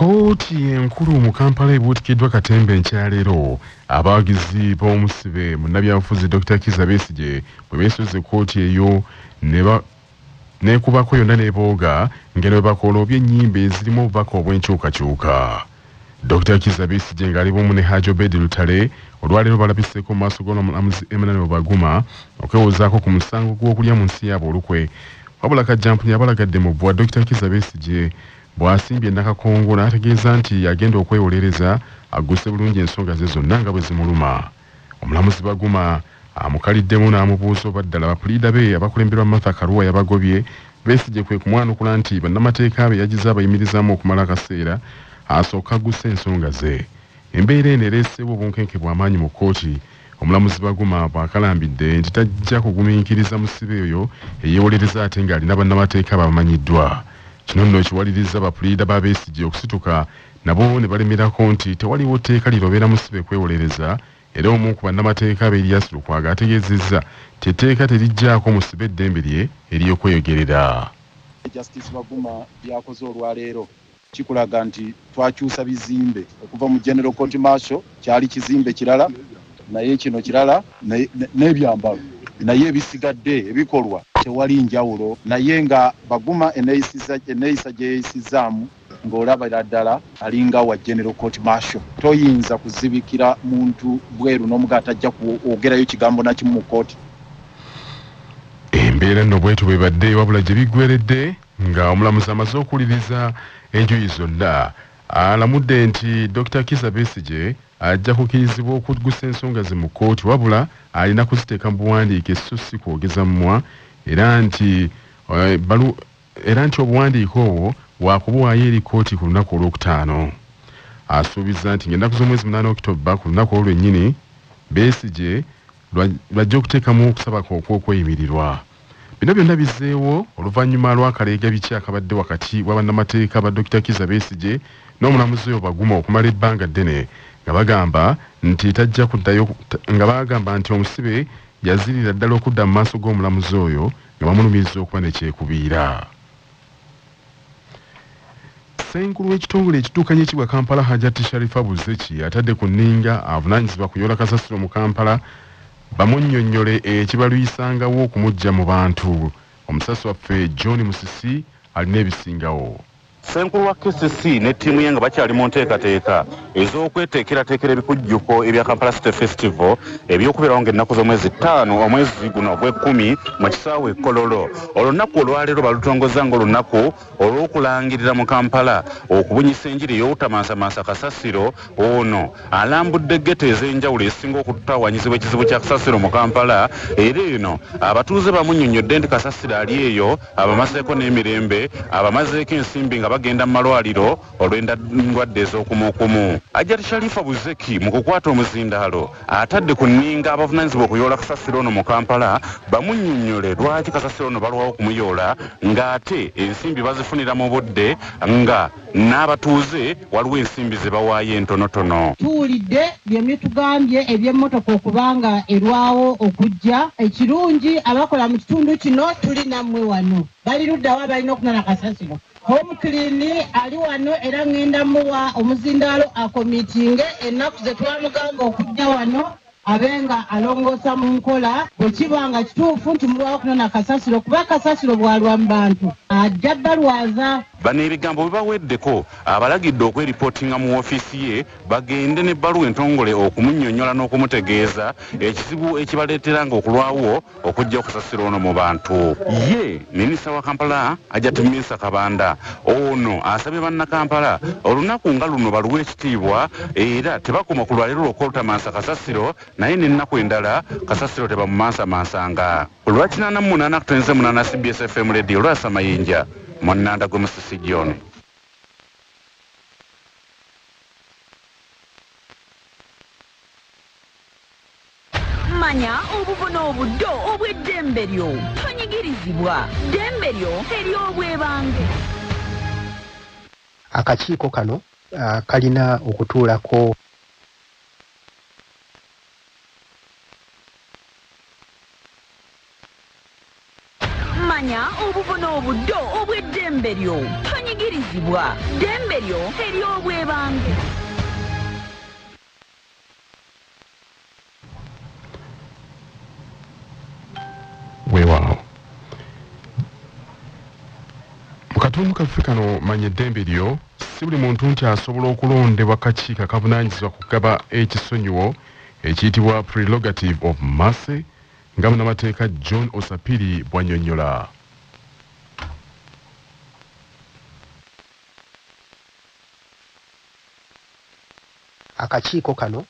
Kooti enkulu mu Kampala ebuutikiddwa Katemba enkyaleero abawagizi b'omusibe munnabyabufuzi Dr. Kizza Besigye bwe beesuze kooti eyo neekubako yonna n'ebooga ngeno bwe bakooloobya ennyimba ezirimu obubaka obw'enkyukakyuka. Dr. Kizza Besigye ng'ali bumu ne Hajji Obedi Lutale olwaleero balabiseeko mu maaso g'omulamuzi Emmanuel Baguma okwewozaako ku musango gw'okulya mu nsi yaabwe olukwe. Wabula Kajjampuni abalagadde mu bwa Dr. Kizza Besigye bw'asimbye Nakakongo n'ategeeza nti agenda okwewolereza agguse bulungi ensonga ze zonna nga bwe zimuluma. Omulamuzi Baguma amukaliddemu n'amubuuza oba ddala bapuliida be abakulemberwa Martha Karua yabagobye Besigye kwe kumwanukula nti bannamateeka be yagize abayimirizaamu okumala akaseera asooka agguse ensonga ze. Embeera eno ereeseewo obunkenke bw'amaanyi mu kkooti. Omulamuzi Baguma bw'akalambidde nti tajja kugumiikiriza musibe oyo eyeewolereza ate ng'alina bannamateeka bamanyiddwa. Kino nno kiwaliriza bapuliida ba Besigye okusituka nabo ne balemerako nti tewaliwo tteeka lirobera musibe kwewolereza era omu ku bannamateeka Erias Lukwago ategeezezza nti etteeka terijjaako musibe eddembe lye ery'okweyogerera. Justice Baguma byakoze olwaleero kikulaga nti twakyusa bizimbe okuva mu General Court Martial kyali kizimbe kirala naye kino kirala n'ebyambalo naye ebisigadde ebikolwa tewali njawulo naye nga Baguma eneeyisa gye yeeyisizaamu ng'olabira ddala alinga wa General Court Martial. Toyinza kuzibikira muntu bweru n'omugaata ajja kwogerayo kigambo na kimu mu kooti. Embeera nno bwetu bwebadde wabula gye biggweredde nga omulamuzi amaze okuwuliriza enjuyi zonna alamudde nti Dr. Kizza Besigye ajja kukirizibwa okuggusa ensonga ze mu kkooti wabula alina kuziteeka mu buwandiike so si kwogeza mmwa era nti obuwandiike obwo waakubuwaayo eri kkooti ku lunaku olwokutaano. Asuubiza nti ng'ennaku z'omwezi 8 Okitoba ku lunaku olwo lwennyini Besigye lwajja okuteekamu okusaba okw'okweyimirirwa. Bino byonna bizzeewo oluvannyuma lw'akaleega biki akabadde wakati wa bannamateeka ba Dr. Kizza Besigye n'omulamuzi oyo Baguma okumala ebbanga ddene nga bagamba nti tajja kuddayo nga bagamba nti omusibe yazirira ddala okudda mu maaso g'omulamuzi oyo nga bamulumiriza okuba ne kyekubiira. Ssenkulu w'ekitongole ekidduukanya ekibwa Kampala Hajjati Sharifa Buzeki atadde ku nninga avunaanyizibwa kuyoola kasasiro mu Kampala bamunnyonnyole ekibalwisangawo okumuggya mu bantu. Omusasi waffe John Musisi alina ebisingawo. Ssenkulu wa KCC ne ttiimu ye nga bakyali mu nteekateeka ez'okweteekerateekera ebikujjuko ebya Kampala City Festival eby'okubeerawo ng'ennaku z'omwezi 5 omwezi guno ogw'e10 mu kisaawe Kololo. Olunaku olwaleero balutongoza ng'olunaku olw'okulangirira mu Kampala okubunyisa enjiri ey'obutamansamansa kasasiro. Ono alambudde ggeto ez'enjawulo ezisinga okutawanyizibwa ekizibu kya kasasiro mu Kampala era eno abatuuze bamunnyonnyodde nti kasasiro ali eyo abamazeeko n'emirembe abamazeeko ensimbi nga bagenda mu malwaliro olw'endwadde ez'okumuukumu. Hajjati Sharifa Buzeki mu kukwata omuzindaalo atadde ku nninga abavunaanyizibwa okuyoola kasasiro ono mu Kampala bamunnyonnyole lwaki kasasiro ono balwawo okumuyoola ng'ate ensimbi bazifunira mu budde nga n'abatuuze waliwo ensimbi ze bawaayo entonotono. Tuwulidde byemye tugambye eby'emmotoka okubanga erwawo okujja ekirungi abakola mu kitundu kino tuli nammwe wano bali luddawa balina okunona kasasiro. Home clean ali wano era ngenda muwa omuzindaalo akomitinge ennaku ze twamugamba okujja wano abenga alongoosa mu nkola bwe kibanga kituufu nti mulwawo kunona kasasiro kuba kasasiro bwalwa mu bantu ajja balwaza. Bano ebigambo bwe baweddeko abalagidde okweripootinga mu woofiisi ye bagende n'ebbaluwa entongole okumunnyonnyola n'okumutegeeza ekizibu ekibaleeteranga okulwawo okujja okukasasira ono mu bantu. Ye minisita wa Kampala Hajjati Minsa Kabanda ono asabye bannakampala olunaku nga luno baluwa ekitiibwa era tebakoma ku lwaleero lw'okwolutamansa kasasiro naye n'ennaku endala kasasiro tebamumansamansanga. Ku lwa 88 CBS FM Radio Lwasa Mayinja Monnanda gwe Musisi John. Manya obubona obuddo obw'eddembe lyo tonyigirizibwa ddembe lyo ery'obwebange. Akakiiko kano kalina okutuulako manya obubona obuddo obw'eddembe lyo tonyigirizibwa tonyigirizibwa ddembe lyo ery'obwebange. Weewaawo mu katundu kaffe kano manya eddembe lyo si buli muntu nti asobola okulondebwa kakiiko akavunaanyizibwa ku kugaba ekisonyiwo ekiyitibwa prerogative of mercy nga munnamateeka John Osapiri bw'annyonnyola. Akakiiko kano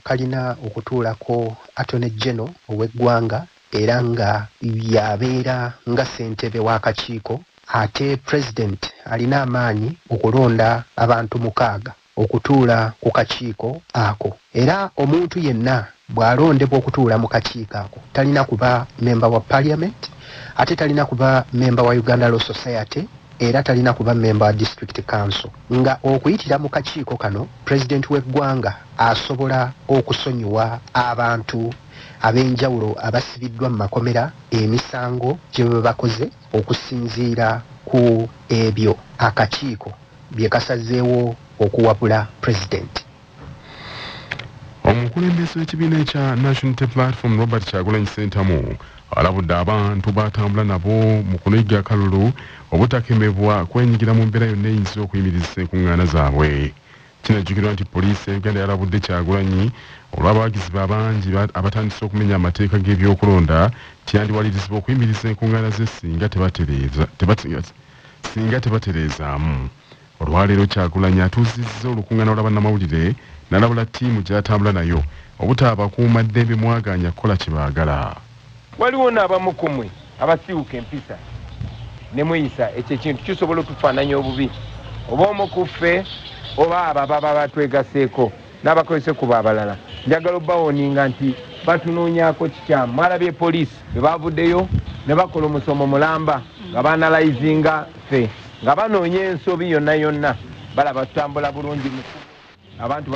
kalina okutuulako Attorney General ow'eggwanga era nga yabeera nga ssentebe w'akakiiko, ate President alina amaanyi okulonda abantu 6 okutuula ku kakiiko ako, era omuntu yenna bw'alondebwa okutuula mu kakiiko ako talina kuba member wa Parliament, ate talina kuba member wa Uganda Law Society, era talina kuba member wa District Council. Nga okuyitira mu kakiiko kano President w'eggwanga asobola okusonyiwa abantu ab'enjawulo abasibiddwa mu makomera emisango gye baba bakoze okusinziira ku ebyo akakiiko bye kasazeewo okuwabula President. Omukulembeze w'ekibiina ekya National Unity Platform Robert Kyagulanyi Ssentamu alabudde abantu batambula nabo mu kunyiga akalulu obutakemebwa kwenyigira mu mbeera yonna eyinza okuyimiriza enkuŋŋaana zaabwe. Kinajjukirwa nti poliisi ya Uganda yalabudde Kyagulanyi olw'abawagizi abangi abatandise okumenya amateeka g'ebyokulonda tyandiwalirizibwa okuyimiriza enkuŋŋaana ze singa tebatereezaamu. Olwaleero Kyagulanyi atuuzizza olukuŋŋaana lwa bannamawulire n'alabula ttiimu gy'atambula nayo obutaabakuuma ddembe mwagaanya kukola kye baagala. Waliwo n'abamu ku mmwe abasiiwuka empisa ne muyisa ekyo ekintu kisobola okutufaananya obubi oba omu ku ffe oba abo ababa batwegaseeko n'abakozese kuba abalala. Njagala obbawooninga nti batunoonyaako kikyamu. Mwalabye poliisi bwe bavuddeyo ne bakola omusomo mulamba nga baanalayizinga ffe nga banoonya ensobi yonna yonna balaba tutambula bulungi mu abantu